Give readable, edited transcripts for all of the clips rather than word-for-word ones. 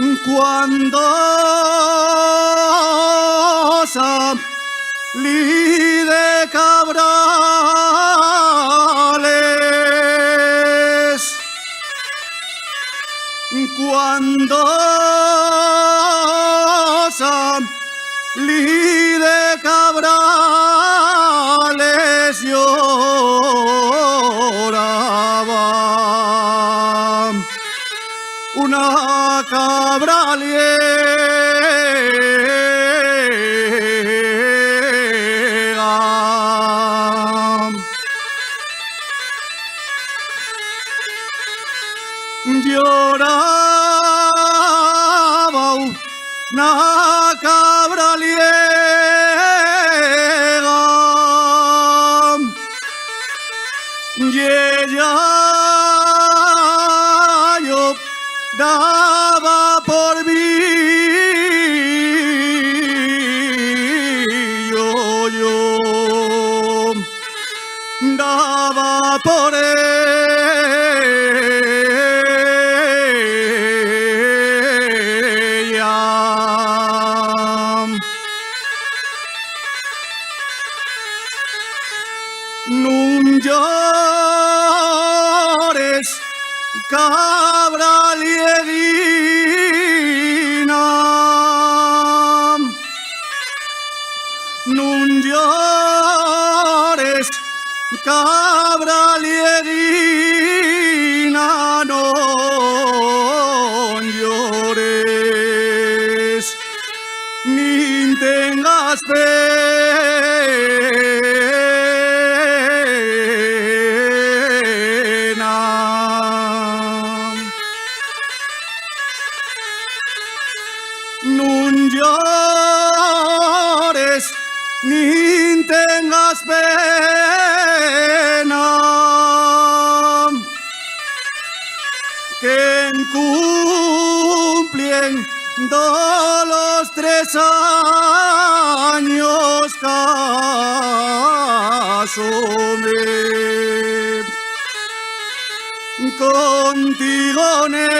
Cuando salí de Cabrales, cuando salí de Cabrales lloraba una cabra liega. Lloraba una cabra liega y ella lloraba por mí, yo daba por ella. Nun llores, cabra lieguina, nun llores, cabra lieguina, no llores, ni tengas pena. Nun llores ni tengas pena, que cumpliendo los 3 años casóme contigo, niña.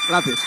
Gracias.